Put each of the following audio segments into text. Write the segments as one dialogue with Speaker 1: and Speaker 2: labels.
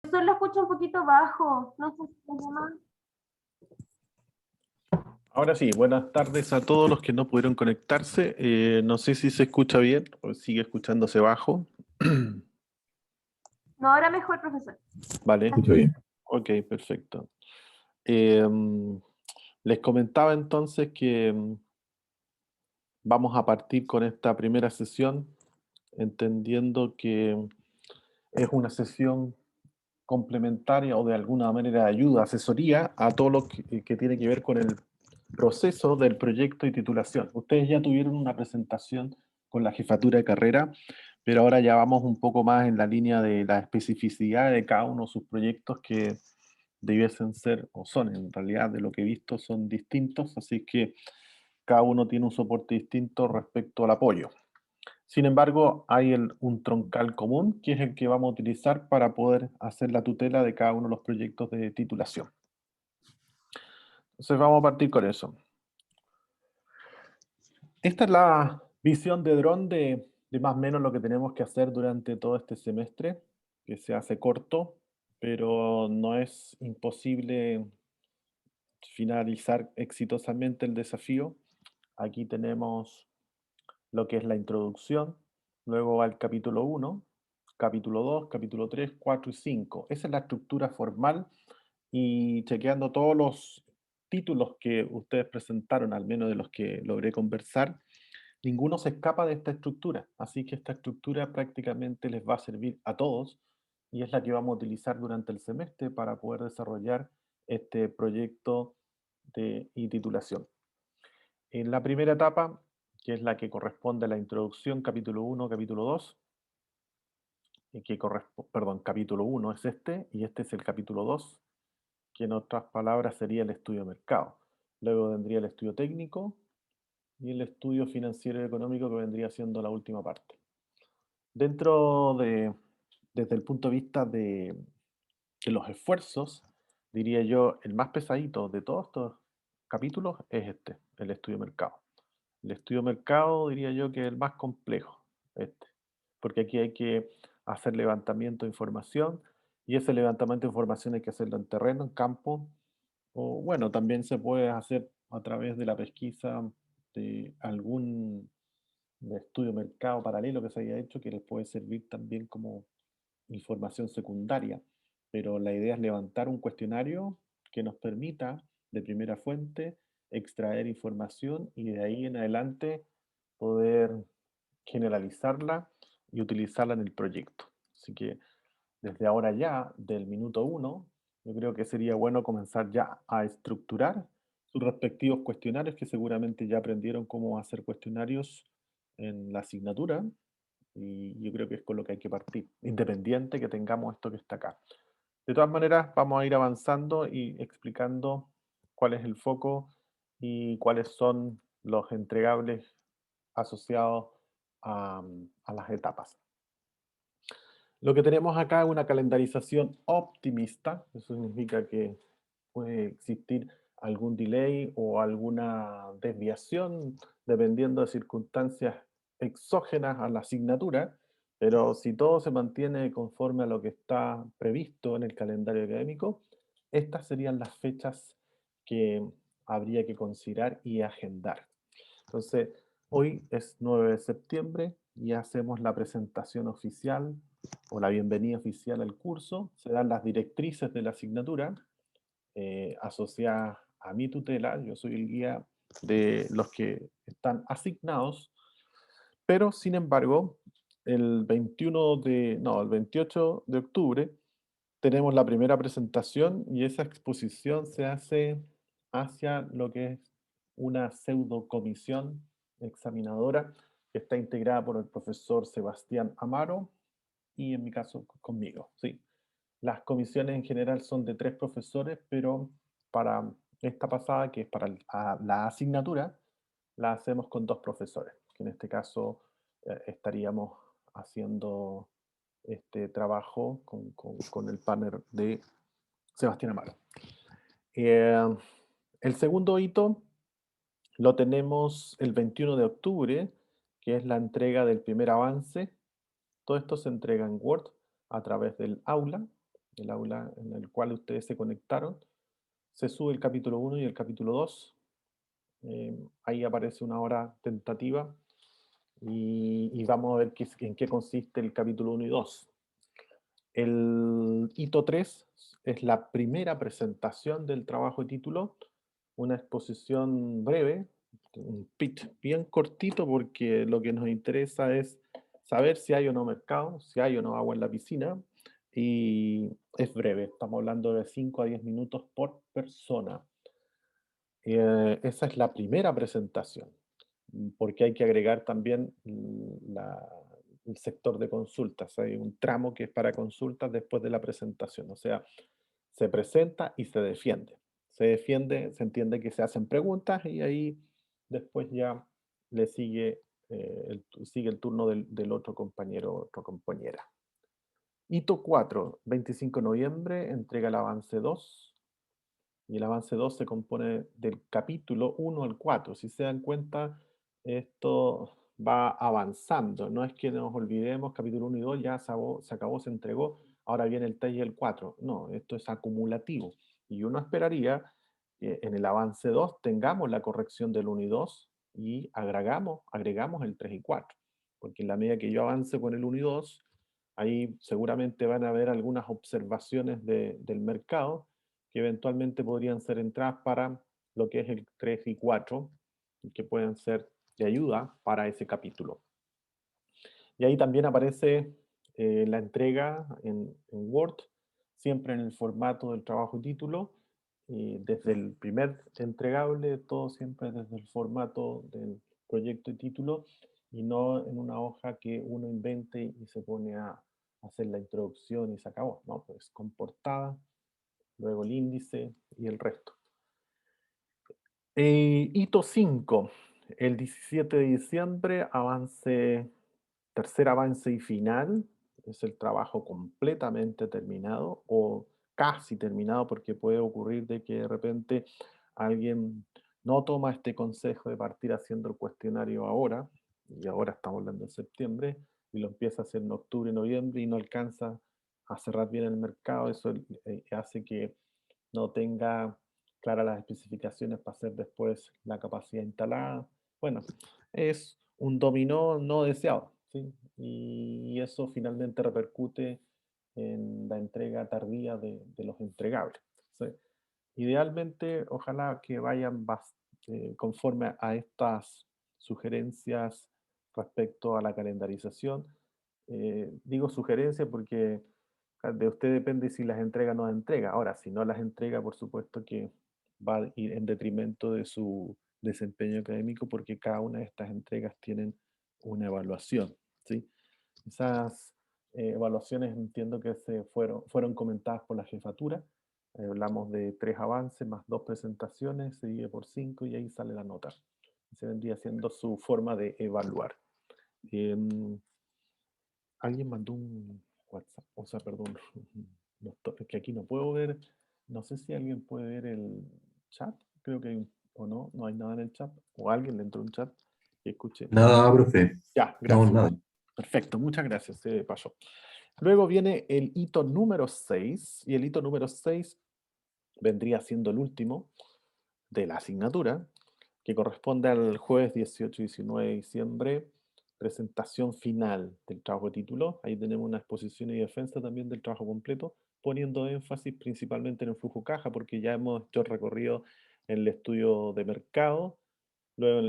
Speaker 1: Profesor, lo escucho un poquito bajo. No sé si se llama.
Speaker 2: Ahora sí, buenas tardes a todos los que no pudieron conectarse. No sé si se escucha bien o sigue escuchándose bajo.
Speaker 1: No, ahora mejor, profesor.
Speaker 2: Vale.
Speaker 3: Escucho bien.
Speaker 2: Ok, perfecto. Eh, Les comentaba entonces que vamos a partir con esta primera sesión, entendiendo que es una sesión complementaria o de alguna manera ayuda, asesoría a todo lo que tiene que ver con el proceso del proyecto y titulación. Ustedes ya tuvieron una presentación con la jefatura de carrera, pero ahora ya vamos un poco más en la línea de la especificidad de cada uno de sus proyectos que debiesen ser, o son en realidad, de lo que he visto, son distintos, así que cada uno tiene un soporte distinto respecto al apoyo. Sin embargo, hay un troncal común, que es el que vamos a utilizar para poder hacer la tutela de cada uno de los proyectos de titulación. Entonces vamos a partir con eso. Esta es la visión de dron de más o menos lo que tenemos que hacer durante todo este semestre, que se hace corto, pero no es imposible finalizar exitosamente el desafío. Aquí tenemos lo que es la introducción, luego va el capítulo 1, capítulo 2, capítulo 3, 4 y 5. Esa es la estructura formal y chequeando todos los títulos que ustedes presentaron, al menos de los que logré conversar, ninguno se escapa de esta estructura. Así que esta estructura prácticamente les va a servir a todos y es la que vamos a utilizar durante el semestre para poder desarrollar este proyecto y titulación. En la primera etapa, que es la que corresponde a la introducción, capítulo 1, capítulo 2, perdón, capítulo 1 es este, y este es el capítulo 2, que en otras palabras sería el estudio de mercado. Luego vendría el estudio técnico y el estudio financiero y económico, que vendría siendo la última parte. Desde el punto de vista de los esfuerzos, diría yo, el más pesadito de todos estos capítulos es este, el estudio de mercado. El estudio de mercado diría yo que es el más complejo, este, porque aquí hay que hacer levantamiento de información y ese levantamiento de información hay que hacerlo en terreno, en campo, o bueno, también se puede hacer a través de la pesquisa de algún estudio de mercado paralelo que se haya hecho que les puede servir también como información secundaria, pero la idea es levantar un cuestionario que nos permita de primera fuente extraer información y de ahí en adelante poder generalizarla y utilizarla en el proyecto. Así que desde ahora ya, del minuto uno, yo creo que sería bueno comenzar ya a estructurar sus respectivos cuestionarios, que seguramente ya aprendieron cómo hacer cuestionarios en la asignatura, y yo creo que es con lo que hay que partir, independiente que tengamos esto que está acá. De todas maneras, vamos a ir avanzando y explicando cuál es el foco y cuáles son los entregables asociados a las etapas. Lo que tenemos acá es una calendarización optimista. Eso significa que puede existir algún delay o alguna desviación dependiendo de circunstancias exógenas a la asignatura, pero si todo se mantiene conforme a lo que está previsto en el calendario académico, estas serían las fechas que habría que considerar y agendar. Entonces, hoy es 9 de septiembre y hacemos la presentación oficial o la bienvenida oficial al curso. Se dan las directrices de la asignatura asociadas a mi tutela. Yo soy el guía de los que están asignados, pero sin embargo, el 28 de octubre tenemos la primera presentación y esa exposición se hace hacia lo que es una pseudo comisión examinadora que está integrada por el profesor Sebastián Amaro y en mi caso conmigo, ¿sí? Las comisiones en general son de 3 profesores, pero para esta pasada, que es para la asignatura, la hacemos con 2 profesores, que en este caso estaríamos haciendo este trabajo con el panel de Sebastián Amaro. El segundo hito lo tenemos el 21 de octubre, que es la entrega del primer avance. Todo esto se entrega en Word a través del aula. el aula en el cual ustedes se conectaron, se sube el capítulo 1 y el capítulo 2. Ahí aparece una hora tentativa y vamos a ver en qué consiste el capítulo 1 y 2. El hito 3 es la primera presentación del trabajo de título, una exposición breve, un pitch bien cortito porque lo que nos interesa es saber si hay o no mercado, si hay o no agua en la piscina, y es breve, estamos hablando de 5 a 10 minutos por persona. Esa es la primera presentación, porque hay que agregar también el sector de consultas. Hay un tramo que es para consultas después de la presentación, o sea, se presenta y se defiende. Se defiende, se entiende que se hacen preguntas y ahí después ya le sigue, sigue el turno del otro compañero o otra compañera. Hito 4, 25 de noviembre, entrega el avance 2. Y el avance 2 se compone del capítulo 1 al 4. Si se dan cuenta, esto va avanzando. No es que nos olvidemos, capítulo 1 y 2 ya se acabó, se entregó, ahora viene el 3 y el 4. No, esto es acumulativo. Y uno esperaría que en el avance 2 tengamos la corrección del 1 y 2 y agregamos el 3 y 4. Porque en la medida que yo avance con el 1 y 2, ahí seguramente van a haber algunas observaciones del mercado que eventualmente podrían ser entradas para lo que es el 3 y 4, y que pueden ser de ayuda para ese capítulo. Y ahí también aparece la entrega en Word, siempre en el formato del trabajo y título, desde el primer entregable, todo siempre desde el formato del proyecto y título, y no en una hoja que uno invente y se pone a hacer la introducción y se acabó, ¿no? Pues con portada, luego el índice y el resto. Hito 5, el 17 de diciembre, tercer avance y final, es el trabajo completamente terminado o casi terminado porque puede ocurrir de que de repente alguien no toma este consejo de partir haciendo el cuestionario ahora, y ahora estamos hablando de septiembre, y lo empieza a hacer en octubre, noviembre y no alcanza a cerrar bien el mercado, eso hace que no tenga claras las especificaciones para hacer después la capacidad instalada. Bueno, es un dominó no deseado, ¿sí? Y eso finalmente repercute en la entrega tardía de los entregables. ¿Sí? Idealmente, ojalá que vayan conforme a estas sugerencias respecto a la calendarización. Digo sugerencia porque de usted depende si las entrega o no las entrega. Ahora, si no las entrega, por supuesto que va a ir en detrimento de su desempeño académico porque cada una de estas entregas tienen una evaluación, ¿sí? Esas evaluaciones entiendo que fueron comentadas por la jefatura. Hablamos de 3 avances más 2 presentaciones, se divide por 5 y ahí sale la nota. Se vendría siendo su forma de evaluar. Em, Alguien mandó un WhatsApp, o sea, perdón, es que aquí no puedo ver, no sé si alguien puede ver el chat, creo que hay o no hay nada en el chat, o alguien le entró un chat que escuche.
Speaker 3: Nada, profe.
Speaker 2: Ya,
Speaker 3: No,
Speaker 2: gracias.
Speaker 3: nada.
Speaker 2: Perfecto, muchas gracias, se pasó. Luego viene el hito número 6, y el hito número 6 vendría siendo el último de la asignatura, que corresponde al jueves 18 y 19 de diciembre, presentación final del trabajo de título. Ahí tenemos una exposición y defensa también del trabajo completo, poniendo énfasis principalmente en el flujo caja, porque ya hemos hecho el recorrido en el estudio de mercado, luego en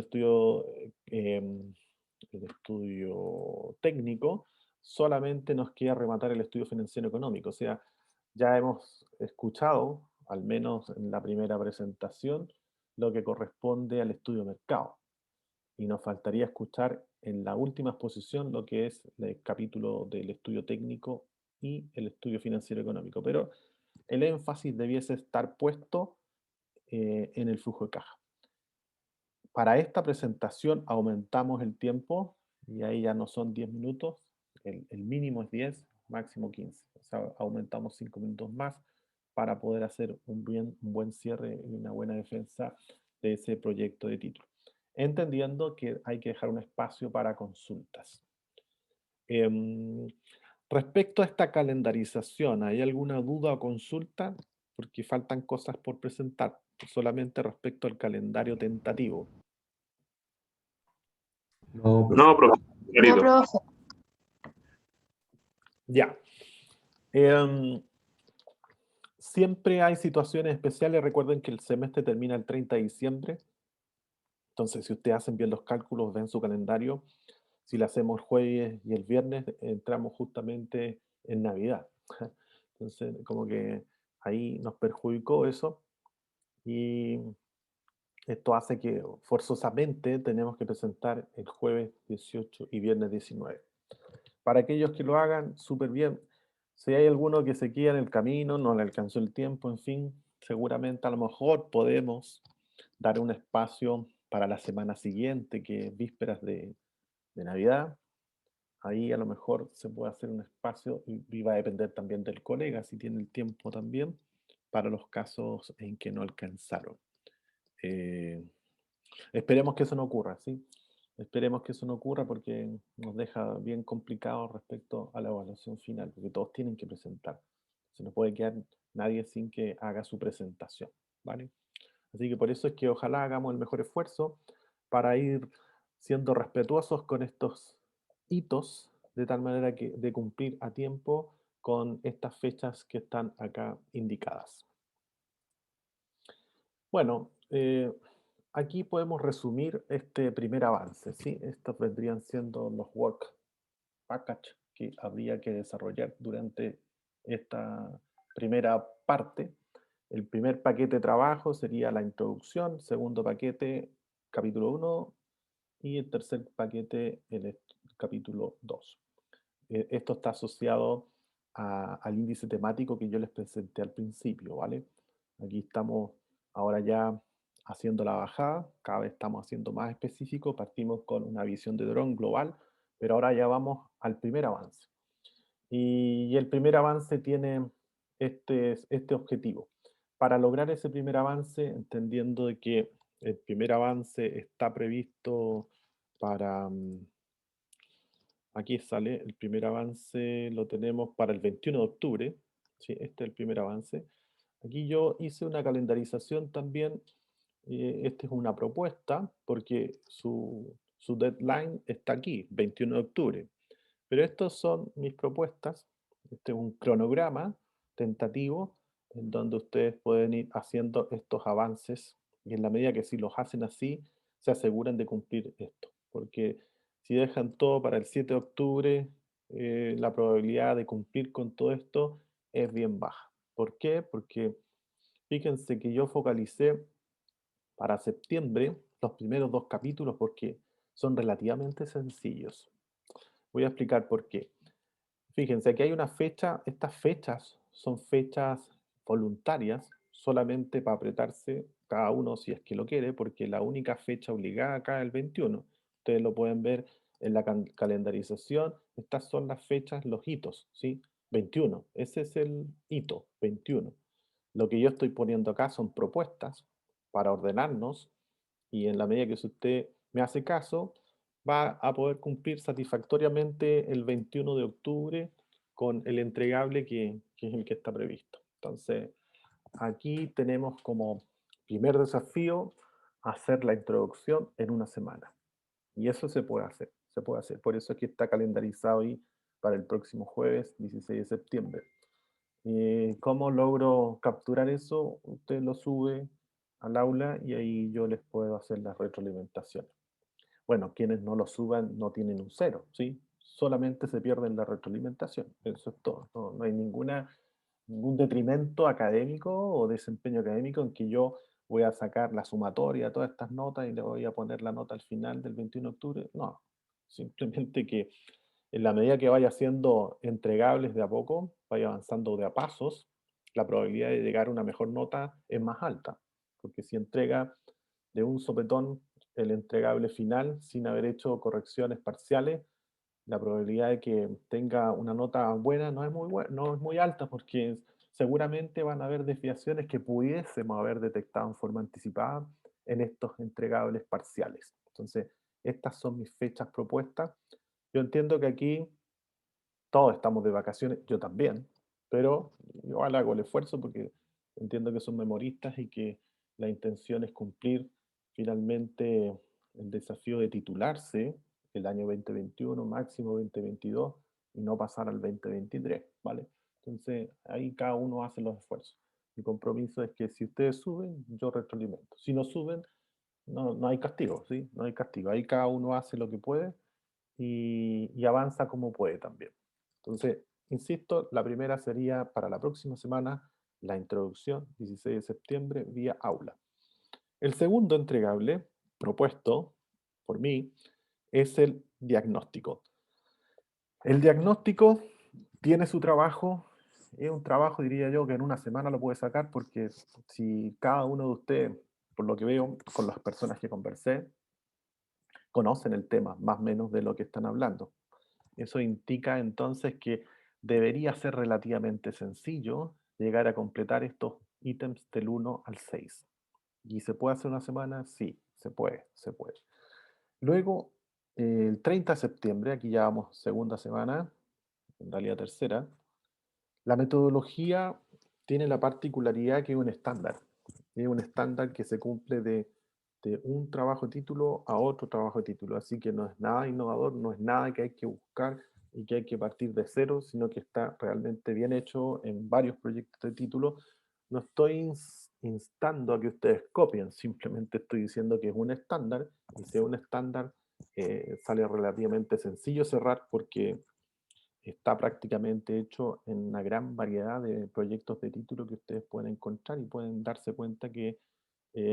Speaker 2: el estudio técnico, solamente nos queda rematar el estudio financiero económico. O sea, ya hemos escuchado, al menos en la primera presentación, lo que corresponde al estudio de mercado. Y nos faltaría escuchar en la última exposición lo que es el capítulo del estudio técnico y el estudio financiero económico. Pero el énfasis debiese estar puesto en el flujo de caja. Para esta presentación aumentamos el tiempo y ahí ya no son 10 minutos, el mínimo es 10, máximo 15. O sea, aumentamos 5 minutos más para poder hacer un buen cierre y una buena defensa de ese proyecto de título. Entendiendo que hay que dejar un espacio para consultas. Respecto a esta calendarización, ¿hay alguna duda o consulta? Porque faltan cosas por presentar, solamente respecto al calendario tentativo.
Speaker 3: No, profe.
Speaker 4: No, profe.
Speaker 1: No,
Speaker 4: Clarito.
Speaker 1: profe.
Speaker 2: Ya. Siempre hay situaciones especiales. Recuerden que el semestre termina el 30 de diciembre. Entonces, si ustedes hacen bien los cálculos, ven su calendario. Si lo hacemos el jueves y el viernes, entramos justamente en Navidad. Entonces, como que ahí nos perjudicó eso. Y esto hace que forzosamente tenemos que presentar el jueves 18 y viernes 19. Para aquellos que lo hagan, súper bien. Si hay alguno que se queda en el camino, no le alcanzó el tiempo, en fin, seguramente a lo mejor podemos dar un espacio para la semana siguiente, que es vísperas de Navidad. Ahí a lo mejor se puede hacer un espacio y va a depender también del colega, si tiene el tiempo también, para los casos en que no alcanzaron. Eh, Esperemos que eso no ocurra, ¿sí? Esperemos que eso no ocurra porque nos deja bien complicado respecto a la evaluación final, porque todos tienen que presentar. Se no puede quedar nadie sin que haga su presentación, ¿vale? Así que por eso es que ojalá hagamos el mejor esfuerzo para ir siendo respetuosos con estos hitos, de tal manera que de cumplir a tiempo con estas fechas que están acá indicadas. Bueno, aquí podemos resumir este primer avance, ¿sí? Estos vendrían siendo los work package que habría que desarrollar durante esta primera parte. El primer paquete de trabajo sería la introducción, segundo paquete, capítulo 1, y el tercer paquete, el capítulo 2. Esto está asociado al índice temático que yo les presenté al principio, ¿vale? Aquí estamos ahora ya haciendo la bajada, cada vez estamos haciendo más específico, partimos con una visión de dron global, pero ahora ya vamos al primer avance. Y el primer avance tiene este objetivo. Para lograr ese primer avance, entendiendo de que el primer avance está previsto para, aquí sale, el primer avance lo tenemos para el 21 de octubre, ¿sí? Este es el primer avance. Aquí yo hice una calendarización también, esta es una propuesta, porque su deadline está aquí, 21 de octubre. Pero estas son mis propuestas. Este es un cronograma tentativo en donde ustedes pueden ir haciendo estos avances y en la medida que si los hacen así, se aseguran de cumplir esto. Porque si dejan todo para el 7 de octubre, la probabilidad de cumplir con todo esto es bien baja. ¿Por qué? Porque fíjense que yo focalicé para septiembre los primeros dos capítulos porque son relativamente sencillos. Voy a explicar por qué. Fíjense, aquí hay una fecha, estas fechas son fechas voluntarias, solamente para apretarse cada uno si es que lo quiere, porque la única fecha obligada acá es el 21. Ustedes lo pueden ver en la calendarización, estas son las fechas, los hitos, ¿sí? 21, ese es el hito, 21. Lo que yo estoy poniendo acá son propuestas para ordenarnos y en la medida que si usted me hace caso, va a poder cumplir satisfactoriamente el 21 de octubre con el entregable que es el que está previsto. Entonces, aquí tenemos como primer desafío hacer la introducción en una semana. Y eso se puede hacer, se puede hacer. Por eso es que está calendarizado ahí para el próximo jueves 16 de septiembre. ¿Cómo logro capturar eso? Usted lo sube al aula y ahí yo les puedo hacer la retroalimentación. Bueno, quienes no lo suban no tienen un cero, ¿sí? Solamente se pierden la retroalimentación. Eso es todo. No hay ningún detrimento académico o desempeño académico en que yo voy a sacar la sumatoria de todas estas notas y le voy a poner la nota al final del 21 de octubre. No, simplemente que en la medida que vaya siendo entregables de a poco, vaya avanzando de a pasos, la probabilidad de llegar a una mejor nota es más alta. Porque si entrega de un sopetón el entregable final sin haber hecho correcciones parciales, la probabilidad de que tenga una nota buena no es no es muy alta porque seguramente van a haber desviaciones que pudiésemos haber detectado en forma anticipada en estos entregables parciales. Entonces, estas son mis fechas propuestas. Yo entiendo que aquí todos estamos de vacaciones, yo también, pero igual hago el esfuerzo porque entiendo que son memoristas y que la intención es cumplir finalmente el desafío de titularse el año 2021, máximo 2022, y no pasar al 2023, ¿vale? Entonces, ahí cada uno hace los esfuerzos. Mi compromiso es que si ustedes suben, yo retroalimento. Si no suben, no hay castigo, ¿sí? No hay castigo. Ahí cada uno hace lo que puede y avanza como puede también. Entonces, insisto, la primera sería para la próxima semana la introducción, 16 de septiembre, vía aula. El segundo entregable propuesto por mí es el diagnóstico. El diagnóstico tiene su trabajo, es un trabajo, diría yo, que en una semana lo puede sacar porque si cada uno de ustedes, por lo que veo con las personas que conversé, conocen el tema más o menos de lo que están hablando. Eso indica entonces que debería ser relativamente sencillo llegar a completar estos ítems del 1 al 6. ¿Y se puede hacer una semana? Sí, se puede, se puede. Luego, el 30 de septiembre, aquí ya vamos segunda semana, en realidad tercera, la metodología tiene la particularidad que es un estándar. Es un estándar que se cumple de un trabajo de título a otro trabajo de título. Así que no es nada innovador, no es nada que hay que buscar y que hay que partir de cero, sino que está realmente bien hecho en varios proyectos de título. No estoy instando a que ustedes copien, simplemente estoy diciendo que es un estándar y si es un estándar sale relativamente sencillo cerrar porque está prácticamente hecho en una gran variedad de proyectos de título que ustedes pueden encontrar y pueden darse cuenta que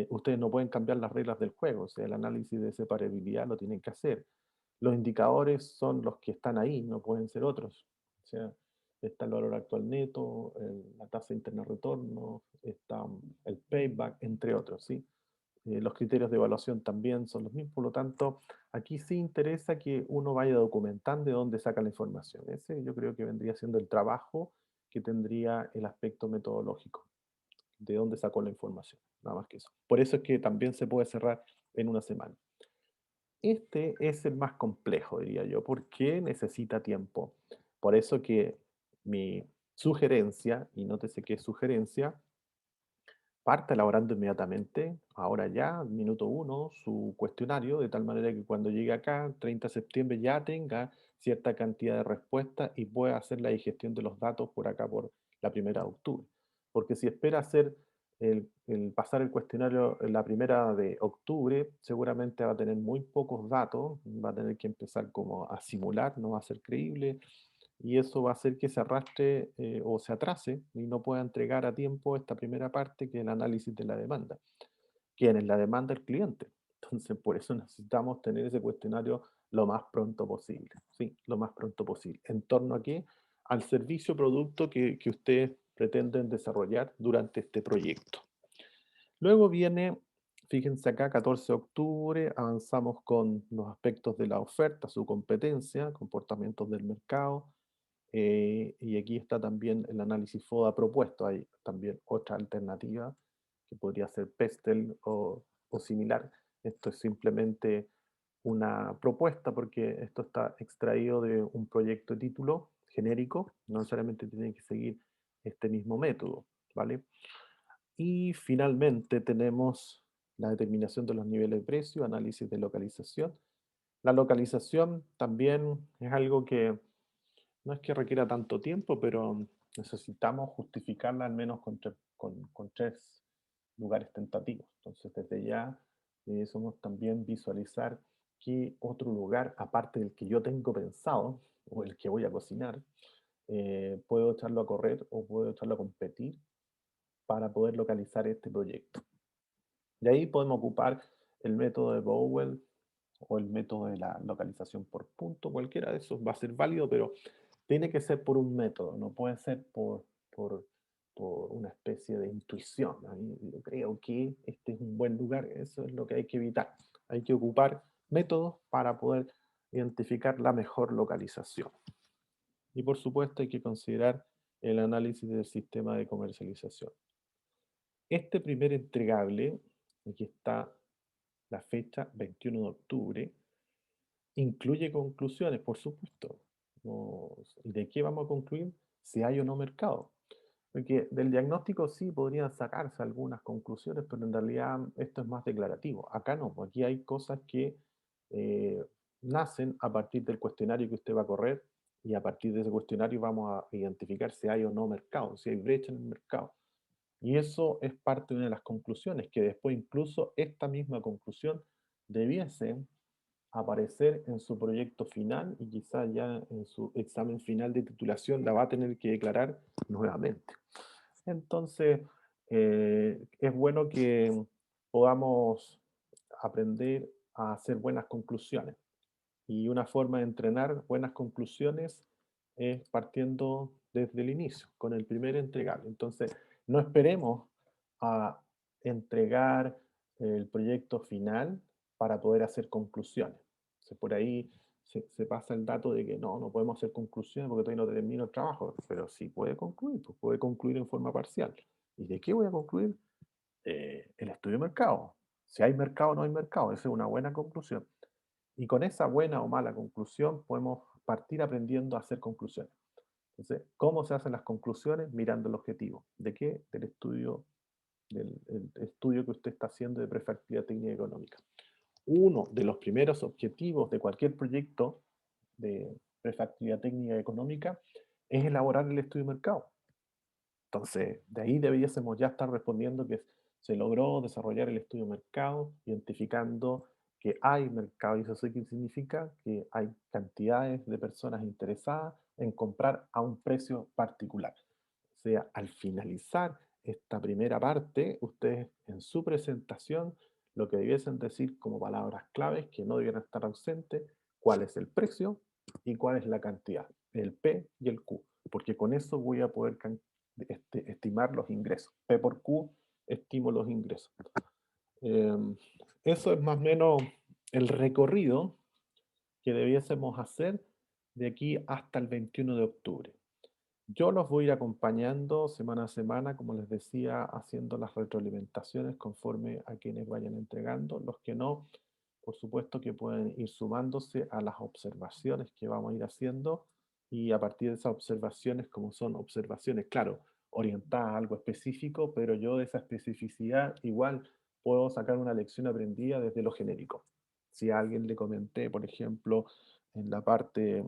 Speaker 2: ustedes no pueden cambiar las reglas del juego, o sea, el análisis de separabilidad lo tienen que hacer. Los indicadores son los que están ahí, no pueden ser otros. O sea, está el valor actual neto, la tasa interna de retorno, está el payback, entre otros, ¿sí? Los criterios de evaluación también son los mismos, por lo tanto, aquí sí interesa que uno vaya documentando de dónde saca la información. Ese yo creo que vendría siendo el trabajo que tendría el aspecto metodológico, de dónde sacó la información, nada más que eso. Por eso es que también se puede cerrar en una semana. Este es el más complejo, diría yo, porque necesita tiempo. Por eso que mi sugerencia, y nótese que es sugerencia, parte elaborando inmediatamente, ahora ya, minuto uno, su cuestionario, de tal manera que cuando llegue acá, 30 de septiembre, ya tenga cierta cantidad de respuestas y pueda hacer la digestión de los datos por acá por la primera de octubre. Porque si espera hacer pasar el cuestionario en la primera de octubre, seguramente va a tener muy pocos datos, va a tener que empezar como a simular, no va a ser creíble, y eso va a hacer que se arrastre o se atrase y no pueda entregar a tiempo esta primera parte que es el análisis de la demanda. ¿Quién es la demanda? El cliente. Entonces, por eso necesitamos tener ese cuestionario lo más pronto posible, ¿sí? Lo más pronto posible. ¿En torno a qué? Al servicio o producto que ustedes pretenden desarrollar durante este proyecto. Luego viene, fíjense acá, 14 de octubre, avanzamos con los aspectos de la oferta, su competencia, comportamientos del mercado, y aquí está también el análisis FODA propuesto. Hay también otra alternativa que podría ser Pestel o similar. Esto es simplemente una propuesta porque esto está extraído de un proyecto de título genérico, no necesariamente tiene que seguir este mismo método, ¿vale? Y finalmente tenemos la determinación de los niveles de precio, análisis de localización. La localización también es algo que no es que requiera tanto tiempo, pero necesitamos justificarla al menos con tres lugares tentativos. Entonces, desde ya somos también visualizar qué otro lugar, aparte del que yo tengo pensado o el que voy a cocinar, puedo echarlo a correr o puedo echarlo a competir para poder localizar este proyecto. De ahí podemos ocupar el método de Bowell o el método de la localización por punto, cualquiera de esos va a ser válido, pero tiene que ser por un método, no puede ser por, por una especie de intuición. ¿No? Yo creo que este es un buen lugar, eso es lo que hay que evitar. Hay que ocupar métodos para poder identificar la mejor localización. Y por supuesto hay que considerar el análisis del sistema de comercialización. Este primer entregable, aquí está la fecha 21 de octubre, incluye conclusiones, por supuesto. ¿Y de qué vamos a concluir? Si hay o no mercado. Porque del diagnóstico sí podrían sacarse algunas conclusiones, pero en realidad esto es más declarativo. Acá no, pues aquí hay cosas que eh, nacen a partir del cuestionario que usted va a correr y a partir de ese cuestionario vamos a identificar si hay o no mercado, si hay brecha en el mercado. Y eso es parte de una de las conclusiones, que después incluso esta misma conclusión debiese aparecer en su proyecto final y quizás ya en su examen final de titulación la va a tener que declarar nuevamente. Entonces, es bueno que podamos aprender a hacer buenas conclusiones. Y una forma de entrenar buenas conclusiones es partiendo desde el inicio, con el primer entregable. Entonces, no esperemos a entregar el proyecto final para poder hacer conclusiones. Entonces, por ahí se pasa el dato de que no podemos hacer conclusiones porque todavía no termino el trabajo, pero sí puede concluir, pues puede concluir en forma parcial. ¿Y de qué voy a concluir? El estudio de mercado. Si hay mercado o no hay mercado, esa es una buena conclusión. Y con esa buena o mala conclusión podemos partir aprendiendo a hacer conclusiones. Entonces, ¿cómo se hacen las conclusiones? Mirando el objetivo. ¿De qué? Del estudio que usted está haciendo de prefactividad técnica y económica. Uno de los primeros objetivos de cualquier proyecto de prefactividad técnica y económica es elaborar el estudio de mercado. Entonces, de ahí debiésemos ya estar respondiendo que se logró desarrollar el estudio de mercado, identificando que hay mercado, y eso sí que significa que hay cantidades de personas interesadas en comprar a un precio particular. O sea, al finalizar esta primera parte, ustedes en su presentación lo que debiesen decir como palabras claves que no debieran estar ausentes, cuál es el precio y cuál es la cantidad, el P y el Q, porque con eso voy a poder estimar los ingresos. P por Q, estimo los ingresos. Eso es más o menos el recorrido que debiésemos hacer de aquí hasta el 21 de octubre. Yo los voy a ir acompañando semana a semana, como les decía, haciendo las retroalimentaciones conforme a quienes vayan entregando. Los que no, por supuesto que pueden ir sumándose a las observaciones que vamos a ir haciendo y a partir de esas observaciones, como son observaciones, claro, orientadas a algo específico, pero yo de esa especificidad igual puedo sacar una lección aprendida desde lo genérico. Si a alguien le comenté, por ejemplo, en la parte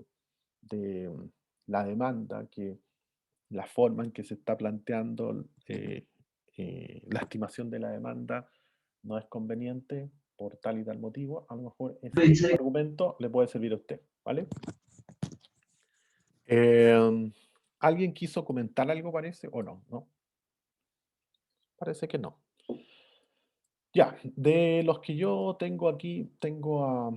Speaker 2: de la demanda, que la forma en que se está planteando la estimación de la demanda no es conveniente por tal y tal motivo, a lo mejor ese mismo argumento le puede servir a usted, ¿vale? ¿Alguien quiso comentar algo, parece? ¿O no? ¿No? Parece que no. Ya, de los que yo tengo aquí, tengo a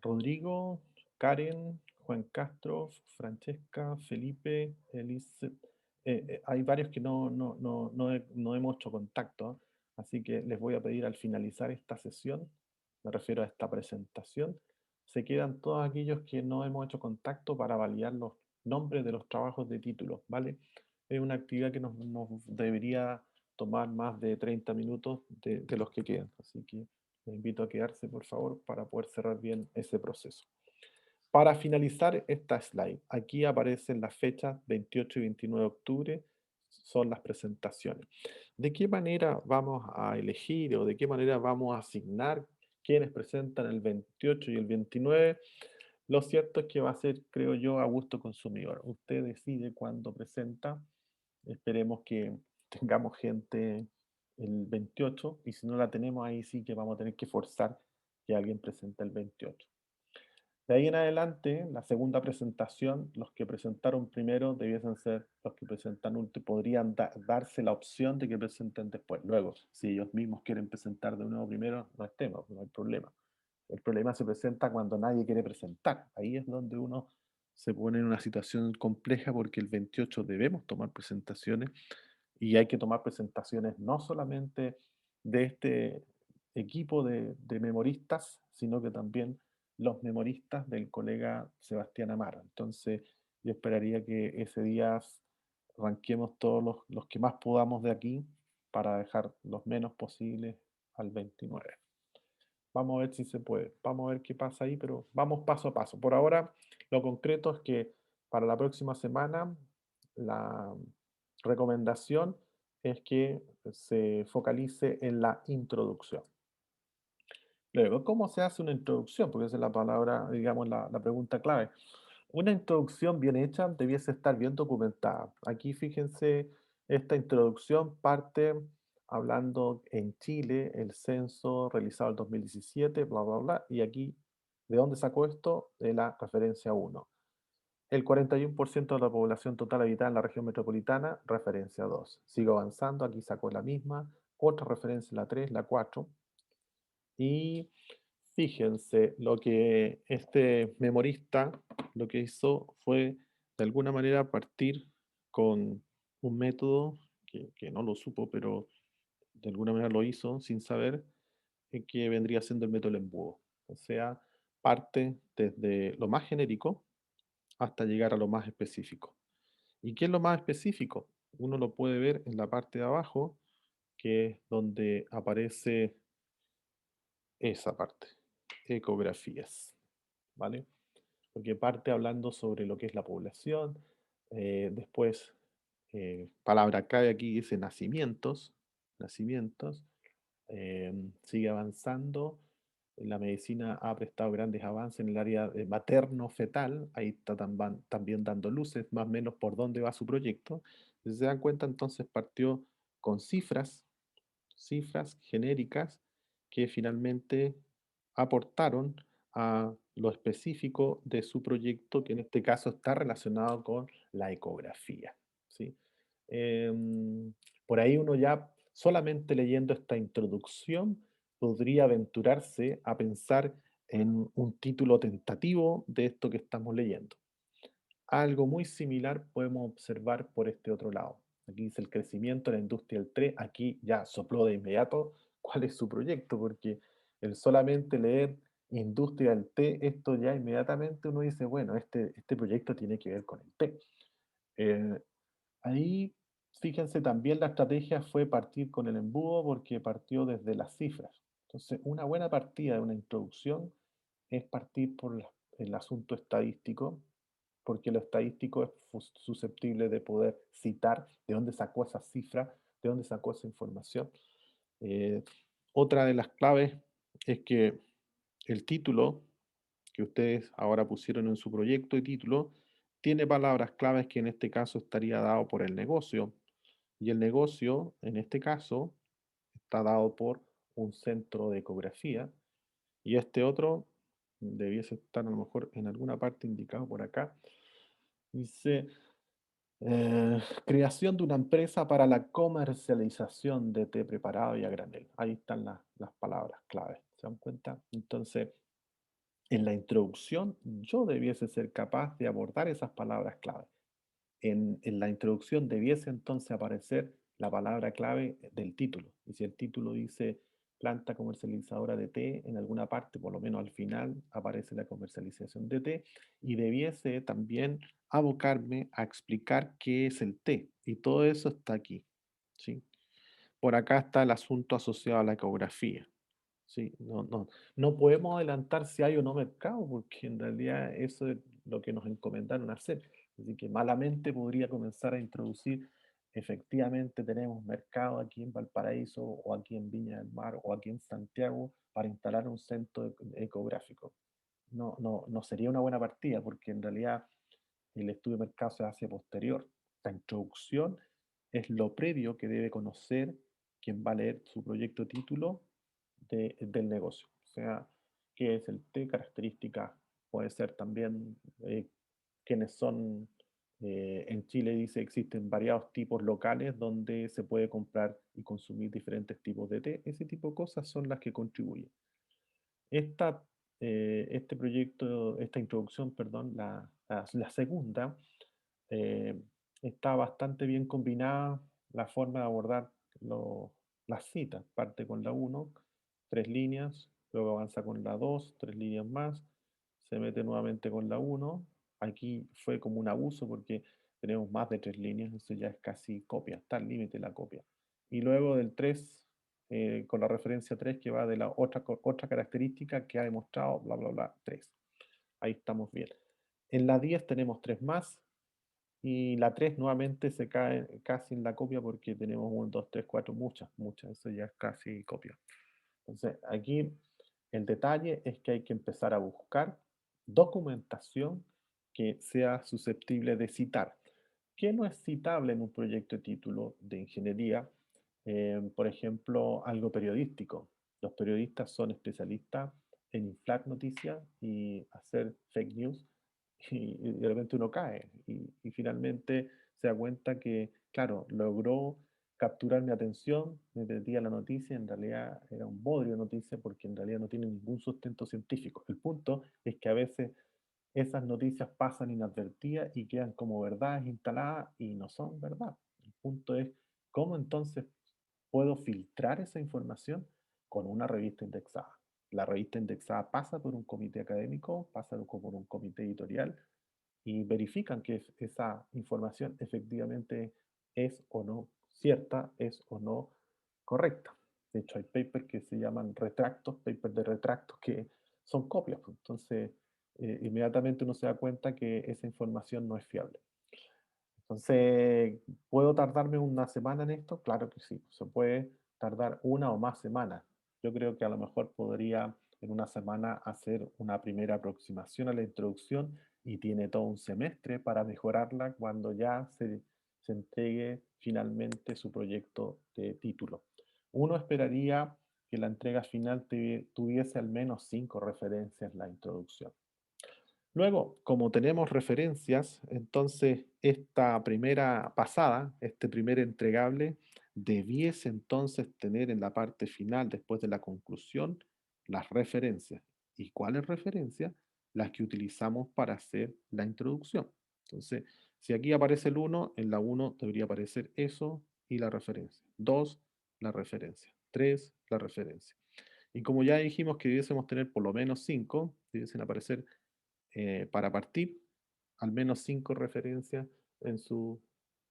Speaker 2: Rodrigo, Karen, Juan Castro, Francesca, Felipe, Elise. Hay varios que no hemos hecho contacto, ¿eh? Así que les voy a pedir al finalizar esta sesión, me refiero a esta presentación, se quedan todos aquellos que no hemos hecho contacto para validar los nombres de los trabajos de título, ¿vale? Es una actividad que nos debería tomar más de 30 minutos de los que quedan, así que les invito a quedarse, por favor, para poder cerrar bien ese proceso. Para finalizar esta slide, aquí aparecen las fechas 28 y 29 de octubre, son las presentaciones. ¿De qué manera vamos a elegir o de qué manera vamos a asignar quienes presentan el 28 y el 29? Lo cierto es que va a ser, creo yo, a gusto consumidor. Usted decide cuándo presenta. Esperemos que tengamos gente el 28 y si no la tenemos ahí sí que vamos a tener que forzar que alguien presente el 28. De ahí en adelante, la segunda presentación, los que presentaron primero debiesen ser los que presentan último. Podrían darse la opción de que presenten después. Luego, si ellos mismos quieren presentar de nuevo primero, no estemos, no hay problema. El problema se presenta cuando nadie quiere presentar. Ahí es donde uno se pone en una situación compleja porque el 28 debemos tomar presentaciones y hay que tomar presentaciones no solamente de este equipo de memoristas, sino que también los memoristas del colega Sebastián Amaro. Entonces, yo esperaría que ese día ranquemos todos los que más podamos de aquí para dejar los menos posibles al 29. Vamos a ver si se puede. Vamos a ver qué pasa ahí, pero vamos paso a paso. Por ahora, lo concreto es que para la próxima semana, la recomendación es que se focalice en la introducción. Luego, ¿cómo se hace una introducción? Porque esa es la palabra, digamos, la pregunta clave. Una introducción bien hecha debiese estar bien documentada. Aquí fíjense, esta introducción parte hablando en Chile, el censo realizado en 2017, bla, bla, bla, y aquí, ¿de dónde sacó esto? De la referencia 1. El 41% de la población total habitada en la región metropolitana, referencia 2. Sigo avanzando, aquí sacó la misma, otra referencia, la 3, la 4. Y fíjense, lo que este memorista lo que hizo fue de alguna manera partir con un método que no lo supo, pero de alguna manera lo hizo sin saber que vendría siendo el método del embudo. O sea, parte desde lo más genérico hasta llegar a lo más específico. ¿Y qué es lo más específico? Uno lo puede ver en la parte de abajo, que es donde aparece esa parte, ecografías, ¿vale? Porque parte hablando sobre lo que es la población, después, palabra clave aquí dice nacimientos, nacimientos, sigue avanzando, la medicina ha prestado grandes avances en el área materno-fetal, ahí está también dando luces más o menos por dónde va su proyecto. Si se dan cuenta, entonces partió con cifras genéricas que finalmente aportaron a lo específico de su proyecto, que en este caso está relacionado con la ecografía, ¿sí? Em, por ahí uno ya solamente leyendo esta introducción podría aventurarse a pensar en un título tentativo de esto que estamos leyendo. Algo muy similar podemos observar por este otro lado. Aquí dice el crecimiento de la industria del té. Aquí ya sopló de inmediato cuál es su proyecto, porque el solamente leer industria del té, esto ya inmediatamente uno dice, bueno, este proyecto tiene que ver con el té. Eh, Ahí, fíjense, también la estrategia fue partir con el embudo porque partió desde las cifras. Entonces, una buena partida de una introducción es partir por el asunto estadístico, porque lo estadístico es susceptible de poder citar de dónde sacó esa cifra, de dónde sacó esa información. Eh, Otra de las claves es que el título que ustedes ahora pusieron en su proyecto de título tiene palabras claves que en este caso estaría dado por el negocio. Y el negocio, en este caso, está dado por un centro de ecografía. Y este otro debiese estar a lo mejor en alguna parte indicado por acá. Dice, creación de una empresa para la comercialización de té preparado y a granel. Ahí están las palabras claves. ¿Se dan cuenta? Entonces, en la introducción, yo debiese ser capaz de abordar esas palabras clave. En la introducción debiese entonces aparecer la palabra clave del título. Y si el título dice planta comercializadora de té, en alguna parte, por lo menos al final, aparece la comercialización de té. Y debiese también abocarme a explicar qué es el té. Y todo eso está aquí, ¿sí? Por acá está el asunto asociado a la ecografía. Sí, no podemos adelantar si hay o no mercado, porque en realidad eso es lo que nos encomendaron hacer. Así que malamente podría comenzar a introducir, efectivamente tenemos mercado aquí en Valparaíso o aquí en Viña del Mar o aquí en Santiago para instalar un centro ecográfico. No sería una buena partida, porque en realidad el estudio de mercado se hace posterior. La introducción es lo previo que debe conocer quien va a leer su proyecto título del negocio. O sea, qué es el té, características, puede ser también quiénes son, en Chile dice existen variados tipos locales donde se puede comprar y consumir diferentes tipos de té. Ese tipo de cosas son las que contribuyen. Esta, este proyecto, esta introducción, perdón, la segunda, eh, está bastante bien combinada la forma de abordar las citas. Parte con la uno, 3 líneas, luego avanza con la 2, 3 líneas más, se mete nuevamente con la uno. Aquí fue como un abuso porque tenemos más de 3 líneas, eso ya es casi copia, está al límite la copia. Y luego del 3 con la referencia 3 que va de la otra característica que ha demostrado, bla, bla, bla, 3. Ahí estamos bien. En la 10 tenemos 3 más y la 3 nuevamente se cae casi en la copia porque tenemos 1, 2, 3, 4, muchas, muchas. Eso ya es casi copia. Entonces, aquí el detalle es que hay que empezar a buscar documentación que sea susceptible de citar. ¿Qué no es citable en un proyecto de título de ingeniería? Por ejemplo, algo periodístico. Los periodistas son especialistas en inflar noticias y hacer fake news y de repente uno cae y finalmente se da cuenta que, claro, logró capturar mi atención, me metí a la noticia, en realidad era un bodrio de noticia porque en realidad no tiene ningún sustento científico. El punto es que a veces esas noticias pasan inadvertidas y quedan como verdades instaladas y no son verdad. El punto es cómo entonces puedo filtrar esa información con una revista indexada. La revista indexada pasa por un comité académico, pasa por un comité editorial y verifican que esa información efectivamente es o no cierta, es o no correcta. De hecho, hay papers que se llaman retractos, papers de retractos, que son copias. Entonces, inmediatamente uno se da cuenta que esa información no es fiable. Entonces, ¿puedo tardarme una semana en esto? Claro que sí, se puede tardar una o más semanas. Yo creo que a lo mejor podría en una semana hacer una primera aproximación a la introducción y tiene todo un semestre para mejorarla cuando ya se entregue finalmente su proyecto de título. Uno esperaría que la entrega final tuviese al menos 5 referencias en la introducción. Luego, como tenemos referencias, entonces esta primera pasada, este primer entregable, debiese entonces tener en la parte final, después de la conclusión, las referencias. ¿Y cuáles referencias? Las que utilizamos para hacer la introducción. Entonces, si aquí aparece el 1, en la 1 debería aparecer eso y la referencia. 2, la referencia. 3, la referencia. Y como ya dijimos que debiésemos tener por lo menos 5, debiesen aparecer para partir al menos 5 referencias en su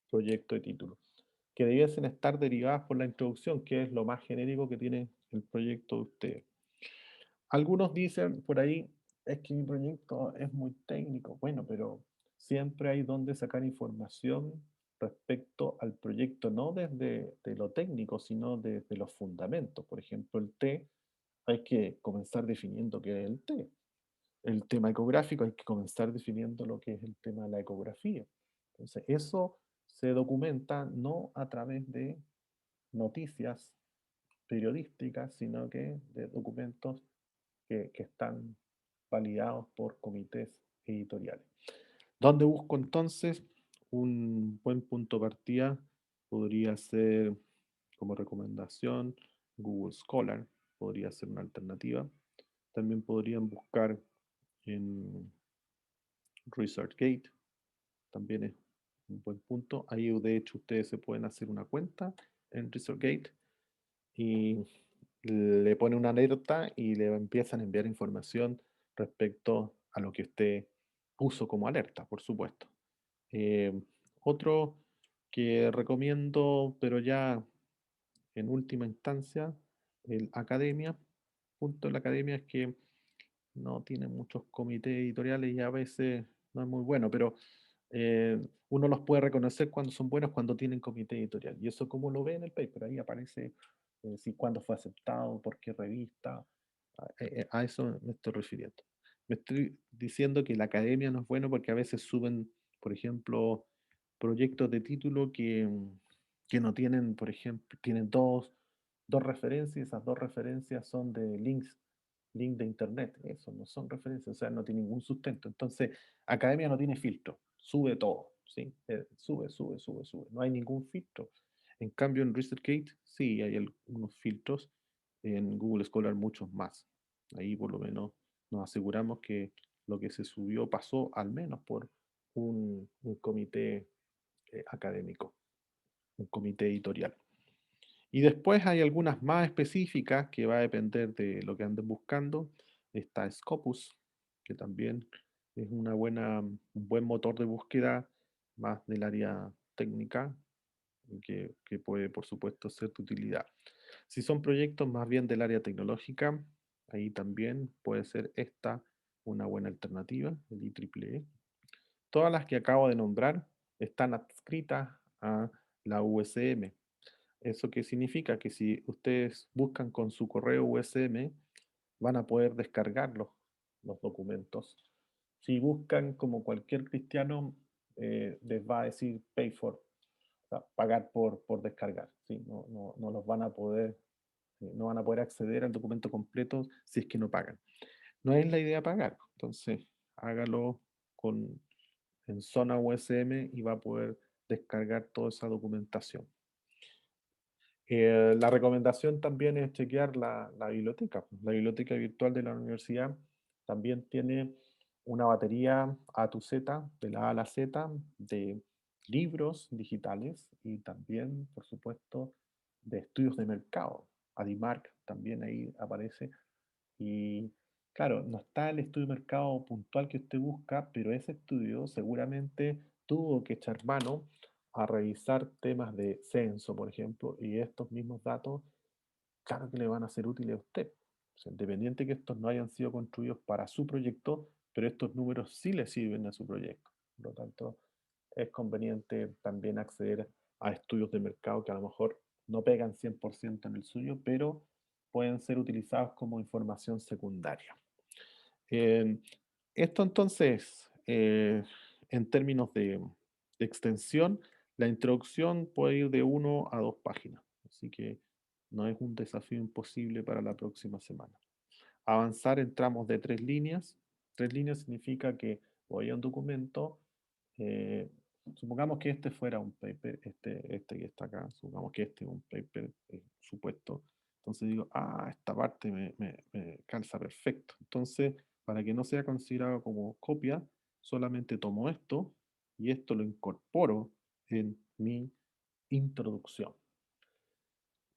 Speaker 2: proyecto de título, que debiesen estar derivadas por la introducción, que es lo más genérico que tiene el proyecto de ustedes. Algunos dicen por ahí, es que mi proyecto es muy técnico. Bueno, pero siempre hay donde sacar información respecto al proyecto, no desde de lo técnico, sino desde los fundamentos. Por ejemplo, el T, hay que comenzar definiendo qué es el T. El tema ecográfico, hay que comenzar definiendo lo que es el tema de la ecografía. Entonces, eso se documenta no a través de noticias periodísticas, sino que de documentos que están validados por comités editoriales. ¿Dónde busco entonces? Un buen punto de partida podría ser como recomendación Google Scholar, podría ser una alternativa. También podrían buscar en ResearchGate, también es un buen punto. Ahí de hecho ustedes se pueden hacer una cuenta en ResearchGate y le pone una alerta y le empiezan a enviar información respecto a lo que usted puso como alerta, por supuesto. Eh, Otro que recomiendo, pero ya en última instancia, el Academia. Punto de la Academia es que no tiene muchos comités editoriales y a veces no es muy bueno, pero uno los puede reconocer cuando son buenos cuando tienen comité editorial. Y eso como lo ve en el paper, ahí aparece si cuándo fue aceptado, por qué revista, a eso me estoy refiriendo. Me estoy diciendo que la academia no es bueno porque a veces suben, por ejemplo, proyectos de título que no tienen, por ejemplo, tienen dos referencias y esas dos referencias son de link de internet. Eso no son referencias, o sea, no tiene ningún sustento. Entonces, academia no tiene filtro, sube todo, ¿sí? Sube, sube, sube, sube. No hay ningún filtro. En cambio, en ResearchGate sí hay algunos filtros, en Google Scholar muchos más. Ahí por lo menos nos aseguramos que lo que se subió pasó al menos por un comité académico, un comité editorial. Y después hay algunas más específicas que va a depender de lo que anden buscando. Está Scopus, que también es un buen motor de búsqueda más del área técnica, que puede, por supuesto, ser de utilidad. Si son proyectos más bien del área tecnológica, ahí también puede ser esta una buena alternativa, el IEEE. Todas las que acabo de nombrar están adscritas a la USM. ¿Eso qué significa? Que si ustedes buscan con su correo USM, van a poder descargar los documentos. Si buscan como cualquier cristiano, les va a decir pay for, o sea, pagar por descargar. ¿Sí? No los van a poder, no van a poder acceder al documento completo si es que no pagan. No es la idea pagar, entonces hágalo con, en zona USM y va a poder descargar toda esa documentación. La recomendación también es chequear la biblioteca. La biblioteca virtual de la universidad también tiene una batería A to Z, de la A a la Z, de libros digitales y también, por supuesto, de estudios de mercado. Adimark también ahí aparece. Y claro, no está el estudio de mercado puntual que usted busca, pero ese estudio seguramente tuvo que echar mano a revisar temas de censo, por ejemplo, y estos mismos datos, claro que le van a ser útiles a usted. O sea, independiente que estos no hayan sido construidos para su proyecto, pero estos números sí le sirven a su proyecto. Por lo tanto, es conveniente también acceder a estudios de mercado que a lo mejor no pegan 100% en el suyo, pero pueden ser utilizados como información secundaria. Eh, Esto entonces, en términos de extensión, la introducción puede ir de 1 a 2 páginas, así que no es un desafío imposible para la próxima semana. Avanzar en tramos de 3 líneas. 3 líneas significa que voy a un documento, eh, supongamos que este fuera un paper, este que está acá, supongamos que este es un paper supuesto. Entonces digo, esta parte me calza perfecto. Entonces, para que no sea considerado como copia, solamente tomo esto y esto lo incorporo en mi introducción.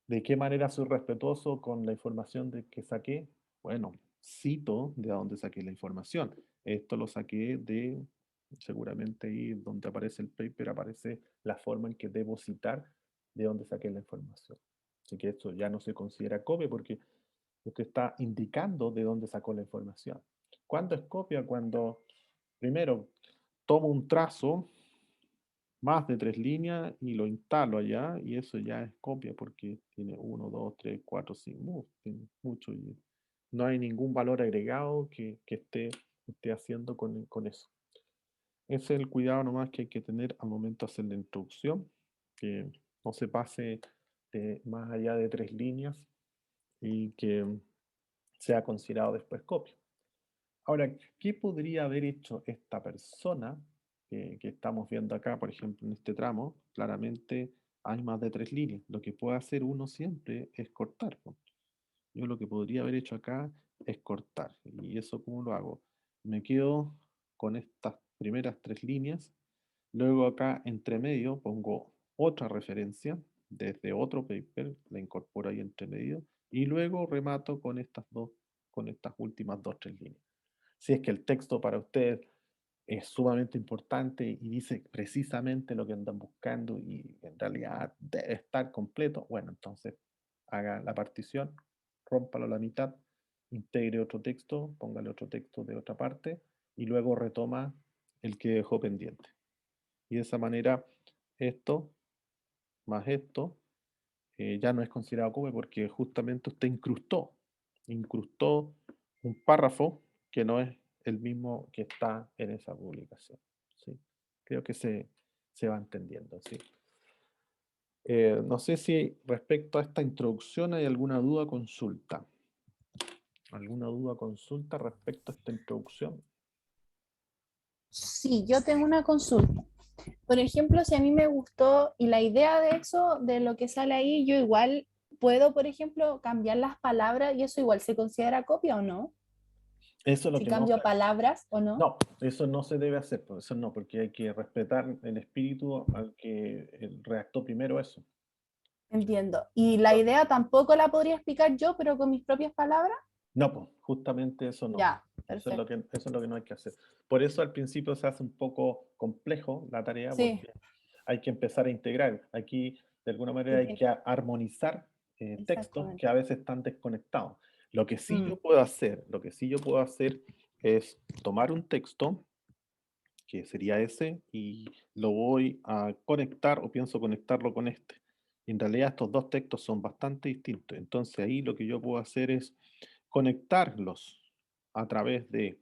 Speaker 2: ¿De qué manera soy respetuoso con la información de que saqué? Bueno, cito de dónde saqué la información. Esto lo saqué de, seguramente ahí donde aparece el paper, aparece la forma en que debo citar de dónde saqué la información. Así que esto ya no se considera copia porque usted está indicando de dónde sacó la información. ¿Cuándo es copia? Cuando, primero, tomo un trazo más de 3 líneas y lo instalo allá y eso ya es copia porque tiene 1, 2, 3, 4, 5, tiene mucho y no hay ningún valor agregado que esté haciendo con eso. Ese es el cuidado nomás que hay que tener al momento de hacer la introducción, que no se pase más allá de 3 líneas y que sea considerado después copia. Ahora, ¿qué podría haber hecho esta persona que estamos viendo acá, por ejemplo, en este tramo? Claramente hay más de 3 líneas. Lo que puede hacer uno siempre es cortar, ¿no? Yo lo que podría haber hecho acá es cortar. ¿Y eso cómo lo hago? Me quedo con estas primeras 3 líneas. Luego acá entre medio pongo otra referencia desde otro paper, la incorporo ahí entre medio. Y luego remato con estas últimas 2, 3 líneas. Si es que el texto para usted es sumamente importante y dice precisamente lo que andan buscando y en realidad debe estar completo, bueno, entonces haga la partición, rómpalo a la mitad, integre otro texto, póngale otro texto de otra parte y luego retoma el que dejó pendiente. Y de esa manera esto más esto ya no es considerado copia porque justamente usted incrustó un párrafo que no es el mismo que está en esa publicación. ¿Sí? Creo que se va entendiendo. ¿Sí? No sé si respecto a esta introducción hay alguna duda o consulta. ¿Alguna duda o consulta respecto a esta introducción?
Speaker 3: Sí, yo tengo una consulta. Por ejemplo, si a mí me gustó y la idea de eso, de lo que sale ahí, yo igual puedo, por ejemplo, cambiar las palabras y eso igual se considera copia o no.
Speaker 2: Eso es lo
Speaker 3: Si
Speaker 2: que no
Speaker 3: cambio palabras o no.
Speaker 2: No, eso no se debe hacer, eso no, porque hay que respetar el espíritu al que redactó primero eso.
Speaker 3: Entiendo. Y la idea tampoco la podría explicar yo, pero con mis propias palabras.
Speaker 2: No, pues, justamente eso no.
Speaker 3: Ya, perfecto.
Speaker 2: Eso es lo que no hay que hacer. Por eso al principio se hace un poco complejo la tarea,
Speaker 3: Sí,
Speaker 2: porque hay que empezar a integrar. Aquí, de alguna manera, hay
Speaker 3: sí,
Speaker 2: que armonizar textos
Speaker 3: Exactamente.
Speaker 2: que a veces están desconectados. Lo que sí
Speaker 3: Mm,
Speaker 2: yo puedo hacer, es tomar un texto, que sería ese, y lo voy a conectar o pienso conectarlo con este. Y en realidad estos dos textos son bastante distintos. Entonces ahí lo que yo puedo hacer es conectarlos a través de,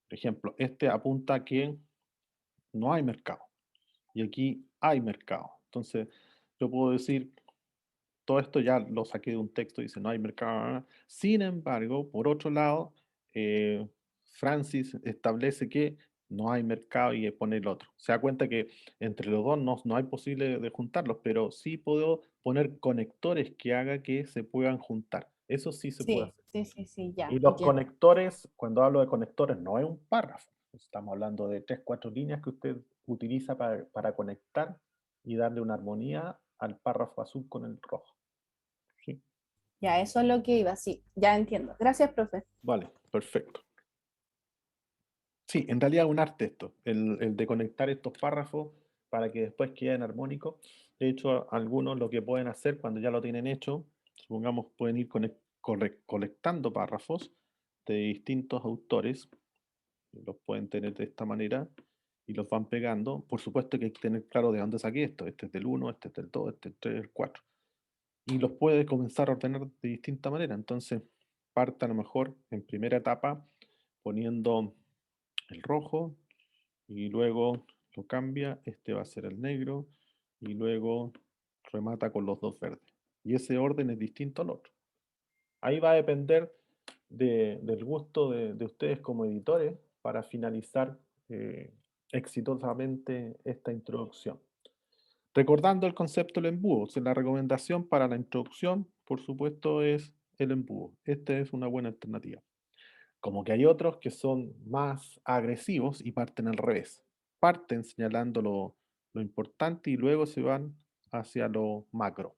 Speaker 2: por ejemplo, este apunta a que no hay mercado y aquí hay mercado. Entonces yo puedo decir, todo esto ya lo saqué de un texto, dice no hay mercado. Sin embargo, por otro lado, eh, Francis establece que no hay mercado y pone el otro. Se da cuenta que entre los dos no hay posible de juntarlos, pero sí puedo poner conectores que haga que se puedan juntar. Eso sí se puede
Speaker 3: sí,
Speaker 2: hacer.
Speaker 3: sí, sí, sí, ya,
Speaker 2: Y los
Speaker 3: entiendo.
Speaker 2: conectores, cuando hablo de conectores, no es un párrafo. Estamos hablando de 3, 4 líneas que usted utiliza para conectar y darle una armonía al párrafo azul con el rojo. ¿Sí?
Speaker 3: Ya, eso es lo que iba, sí, ya entiendo. Gracias, profe.
Speaker 2: Vale, perfecto. Sí, en realidad es un arte esto, el de conectar estos párrafos para que después queden armónicos. De hecho, algunos lo que pueden hacer cuando ya lo tienen hecho, supongamos, pueden ir colectando párrafos de distintos autores, los pueden tener de esta manera y los van pegando. Por supuesto que hay que tener claro de dónde saqué esto. Este es del 1, este es del 2, este es del 3, el 4. Y los puede comenzar a ordenar de distinta manera. Entonces, parte a lo mejor en primera etapa poniendo el rojo y luego lo cambia, este va a ser el negro y luego remata con los dos verdes. Y ese orden es distinto al otro. Ahí va a depender del gusto de ustedes como editores para finalizar exitosamente esta introducción. Recordando el concepto del embudo, la recomendación para la introducción, por supuesto, es el embudo. Esta es una buena alternativa. Como que hay otros que son más agresivos y parten al revés. Parten señalando lo importante y luego se van hacia lo macro.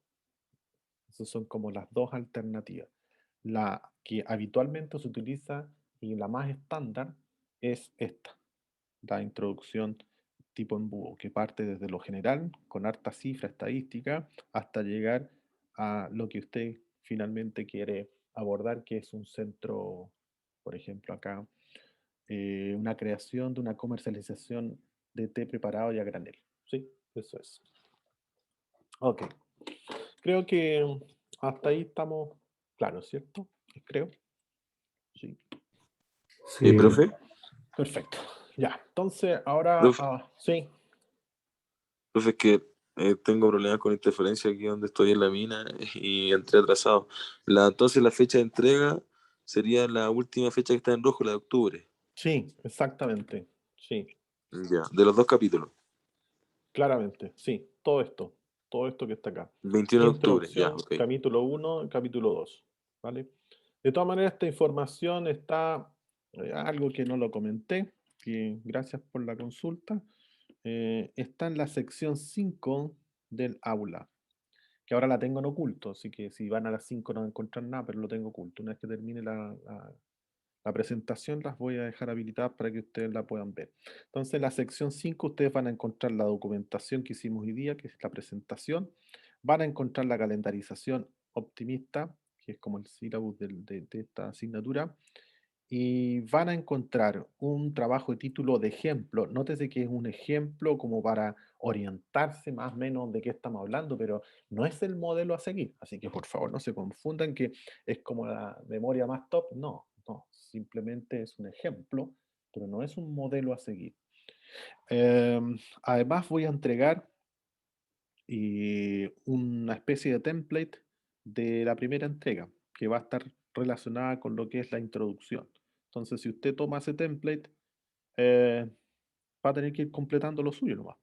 Speaker 2: Esas son como las dos alternativas. La que habitualmente se utiliza y la más estándar es esta, la introducción tipo embudo, que parte desde lo general, con harta cifra estadística, hasta llegar a lo que usted finalmente quiere abordar, que es un centro, por ejemplo, acá, una creación de una comercialización de té preparado y a granel. Sí, eso es. Ok, creo que hasta ahí estamos claros, ¿cierto? Creo. Sí,
Speaker 4: Sí,
Speaker 5: Profe,
Speaker 2: perfecto. Ya, entonces ahora,
Speaker 5: profe,
Speaker 2: sí,
Speaker 5: profe, es que tengo problemas con interferencia aquí donde estoy en la mina y entré atrasado. Entonces la fecha de entrega sería la última fecha que está en rojo, la de octubre.
Speaker 2: sí, exactamente. Sí,
Speaker 5: Ya, de los dos capítulos.
Speaker 2: claramente, sí, todo esto que está acá.
Speaker 5: 21 de octubre, ya,
Speaker 2: Introducción,
Speaker 5: ok.
Speaker 2: capítulo 1, capítulo 2, ¿vale? De todas maneras, esta información está, algo que no lo comenté, que gracias por la consulta, está en la sección 5 del aula, que ahora la tengo en oculto, así que si van a las 5 no van a encontrar nada, pero lo tengo oculto. Una vez que termine la presentación, las voy a dejar habilitadas para que ustedes la puedan ver. Entonces, en la sección 5 ustedes van a encontrar la documentación que hicimos hoy día, que es la presentación. Van a encontrar la calendarización optimista, que es como el sílabus de esta asignatura. Y van a encontrar un trabajo de título de ejemplo. Nótese que es un ejemplo como para orientarse más o menos de qué estamos hablando, pero no es el modelo a seguir. Así que por favor no se confundan que es como la memoria más top. No, no, simplemente es un ejemplo, pero no es un modelo a seguir. Además voy a entregar una especie de template de la primera entrega, que va a estar relacionada con lo que es la introducción. Entonces, si usted toma ese template, va a tener que ir completando lo suyo nomás,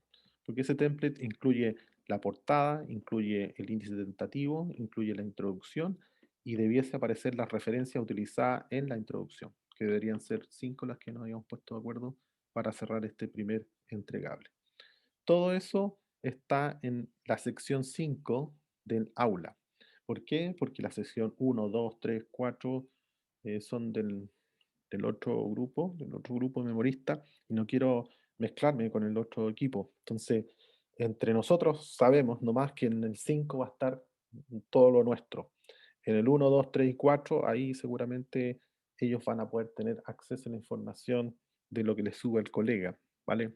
Speaker 2: porque ese template incluye la portada, incluye el índice tentativo, incluye la introducción y debiese aparecer las referencias utilizadas en la introducción, que deberían ser 5 las que nos habíamos puesto de acuerdo para cerrar este primer entregable. Todo eso está en la sección 5 del aula. ¿Por qué? Porque la sección 1, 2, 3, 4 son del otro grupo memorista, y no quiero mezclarme con el otro equipo. Entonces, entre nosotros sabemos nomás que en el 5 va a estar todo lo nuestro. En el 1, 2, 3 y 4, ahí seguramente ellos van a poder tener acceso a la información de lo que les sube el colega, ¿vale?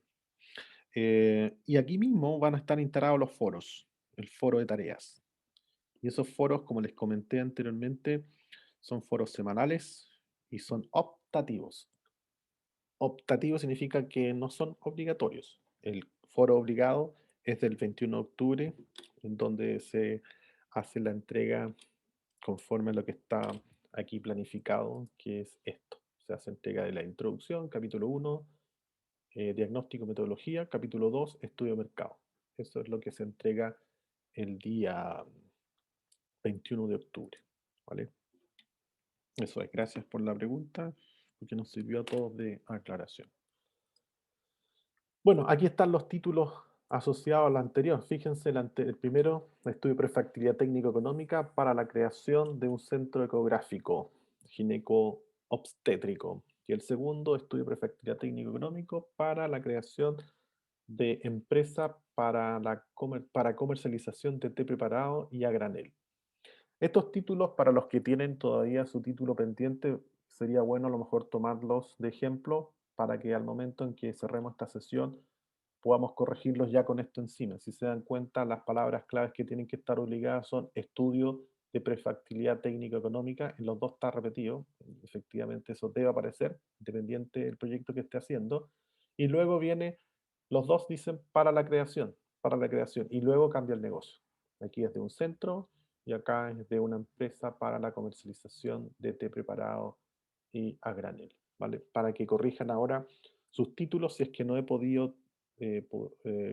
Speaker 2: Y aquí mismo van a estar instalados los foros, el foro de tareas. Y esos foros, como les comenté anteriormente, son foros semanales y son optativos. Optativo significa que no son obligatorios. El foro obligado es del 21 de octubre, en donde se hace la entrega conforme a lo que está aquí planificado, que es esto. Se hace entrega de la introducción, capítulo 1, diagnóstico, metodología, capítulo 2, estudio de mercado. Eso es lo que se entrega el día 21 de octubre. ¿Vale? Eso es. Gracias por la pregunta, porque nos sirvió a todos de aclaración. Bueno, aquí están los títulos asociados al anterior. Fíjense, el primero, estudio de prefactibilidad técnico-económica para la creación de un centro ecográfico gineco-obstétrico. Y el segundo, estudio de prefactibilidad técnico-económico para la creación de empresa para comercialización de té preparado y a granel. Estos títulos, para los que tienen todavía su título pendiente, sería bueno a lo mejor tomarlos de ejemplo para que al momento en que cerremos esta sesión podamos corregirlos ya con esto encima. Si se dan cuenta, las palabras claves que tienen que estar obligadas son estudio de prefactibilidad técnico-económica, en los dos está repetido, efectivamente eso debe aparecer, independiente del proyecto que esté haciendo, y luego viene, los dos dicen para la creación, y luego cambia el negocio. Aquí es de un centro, y acá es de una empresa para la comercialización de té preparado y a granel, ¿vale? Para que corrijan ahora sus títulos si es que no he podido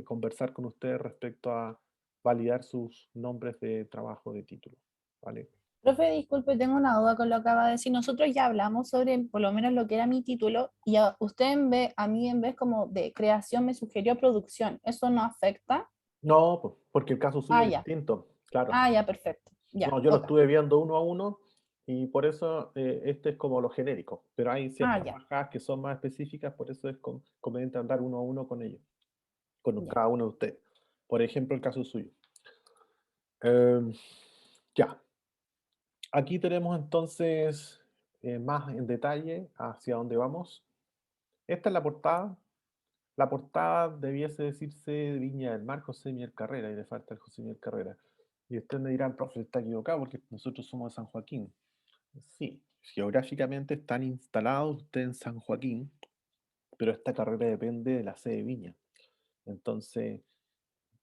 Speaker 2: conversar con ustedes respecto a validar sus nombres de trabajo de título, ¿vale?
Speaker 3: Profe, disculpe, tengo una duda con lo que acaba de decir. Nosotros ya hablamos sobre por lo menos lo que era mi título y a usted a mí en vez como de creación me sugirió producción. ¿Eso no afecta?
Speaker 2: No, pues, porque el caso suyo
Speaker 3: Ah,
Speaker 2: es
Speaker 3: ya.
Speaker 2: distinto, claro.
Speaker 3: Ah, ya, perfecto. Ya,
Speaker 2: No, yo lo
Speaker 3: ok.
Speaker 2: estuve viendo uno a uno y por eso este es como lo genérico, pero hay
Speaker 3: Ah,
Speaker 2: ciertas
Speaker 3: ya,
Speaker 2: bajadas que son más específicas, por eso es conveniente andar uno a uno con ellos, con
Speaker 3: ya.
Speaker 2: cada uno de ustedes. Por ejemplo, el caso suyo. Em, ya, aquí tenemos entonces más en detalle hacia dónde vamos. Esta es la portada. La portada debiese decirse Viña del Mar, José Miguel Carrera, y le falta el José Miguel Carrera. Y ustedes me dirán, profe, está equivocado porque nosotros somos de San Joaquín. Sí, geográficamente están instalados ustedes en San Joaquín, pero esta carrera depende de la sede de Viña. Entonces,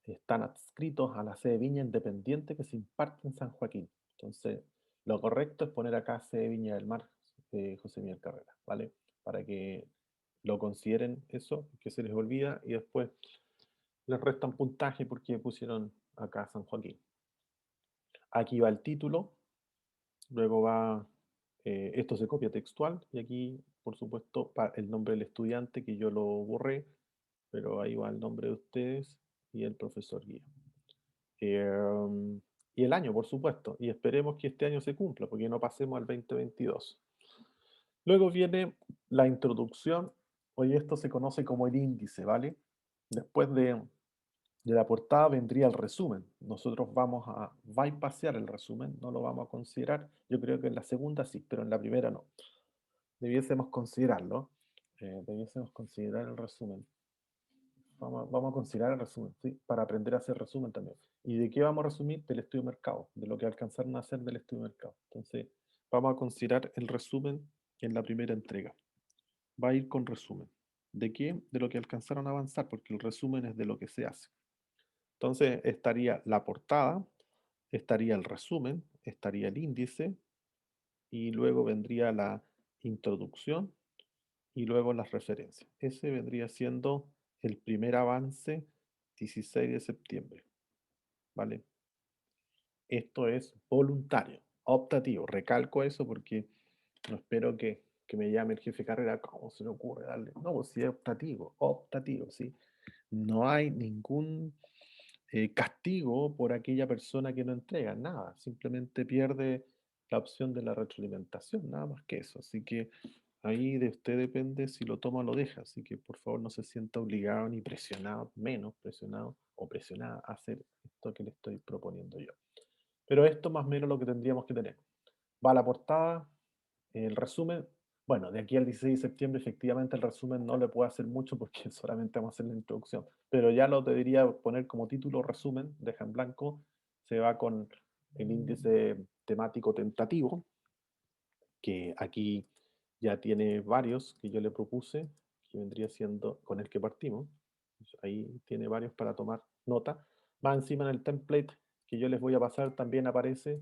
Speaker 2: están adscritos a la sede de Viña independiente que se imparte en San Joaquín. Entonces, lo correcto es poner acá sede Viña del Mar, José Miguel Carrera, ¿vale? Para que lo consideren eso, que se les olvida, y después les restan puntaje porque pusieron acá San Joaquín. Aquí va el título, luego va, esto se copia textual, y aquí, por supuesto, el nombre del estudiante, que yo lo borré, pero ahí va el nombre de ustedes y el profesor guía. Y el año, por supuesto, y esperemos que este año se cumpla, porque no pasemos al 2022. Luego viene la introducción, hoy esto se conoce como el índice, ¿vale? Después de la portada vendría el resumen. Nosotros vamos a bypassear el resumen, no lo vamos a considerar. Yo creo que en la segunda sí, pero en la primera no. Debiésemos considerarlo. Debiésemos considerar el resumen. Vamos a considerar el resumen, ¿sí? Para aprender a hacer resumen también. ¿Y de qué vamos a resumir? Del estudio de mercado, de lo que alcanzaron a hacer del estudio de mercado. Entonces, vamos a considerar el resumen en la primera entrega. Va a ir con resumen. ¿De qué? De lo que alcanzaron a avanzar, porque el resumen es de lo que se hace. Entonces, estaría la portada, estaría el resumen, estaría el índice, y luego vendría la introducción y luego las referencias. Ese vendría siendo el primer avance 16 de septiembre, ¿vale? Esto es voluntario, optativo. Recalco eso porque no espero que me llame el jefe de carrera, ¿cómo se le ocurre darle? No, pues sí es optativo, ¿sí? No hay ningún castigo por aquella persona que no entrega, nada, simplemente pierde la opción de la retroalimentación, nada más que eso. Así que ahí de usted depende si lo toma o lo deja, así que por favor no se sienta obligado ni presionado, menos presionado o presionada a hacer esto que le estoy proponiendo yo. Pero esto más o menos lo que tendríamos que tener. Va a la portada, el resumen. Bueno, de aquí al 16 de septiembre efectivamente el resumen no le puedo hacer mucho porque solamente vamos a hacer la introducción. Pero ya lo debería poner como título resumen, deja en blanco. Se va con el índice temático tentativo, que aquí ya tiene varios que yo le propuse, que vendría siendo con el que partimos. Ahí tiene varios para tomar nota. Más encima en el template que yo les voy a pasar también aparece,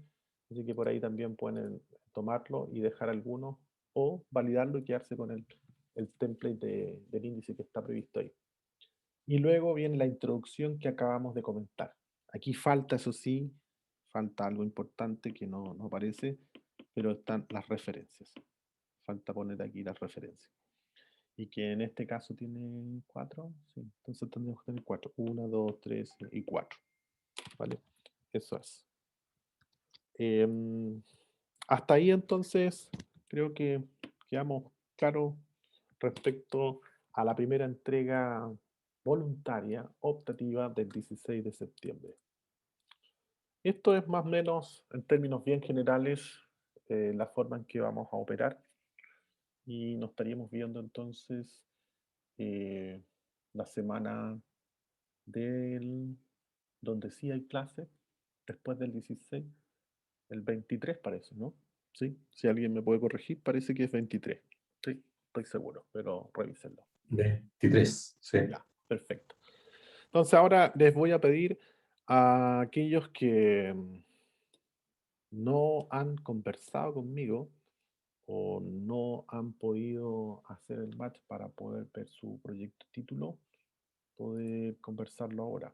Speaker 2: así que por ahí también pueden tomarlo y dejar algunos o validarlo y quedarse con el template del índice que está previsto ahí. Y luego viene la introducción que acabamos de comentar. Aquí falta, eso sí, falta algo importante que no aparece, pero están las referencias. Falta poner aquí las referencias. Y que en este caso tiene 4, sí. Entonces tendríamos que tener 4. 1, 2, 3 y 4. ¿Vale? Eso es. Hasta ahí entonces creo que quedamos claros respecto a la primera entrega voluntaria, optativa del 16 de septiembre. Esto es más o menos, en términos bien generales, la forma en que vamos a operar. Y nos estaríamos viendo entonces la semana del, donde sí hay clase, después del 16, el 23 parece, ¿no? Sí, si alguien me puede corregir, parece que es 23. Sí, estoy seguro, pero revísenlo.
Speaker 4: 23, sí.
Speaker 2: Ya, perfecto. Entonces ahora les voy a pedir a aquellos que no han conversado conmigo o no han podido hacer el match para poder ver su proyecto título, poder conversarlo ahora.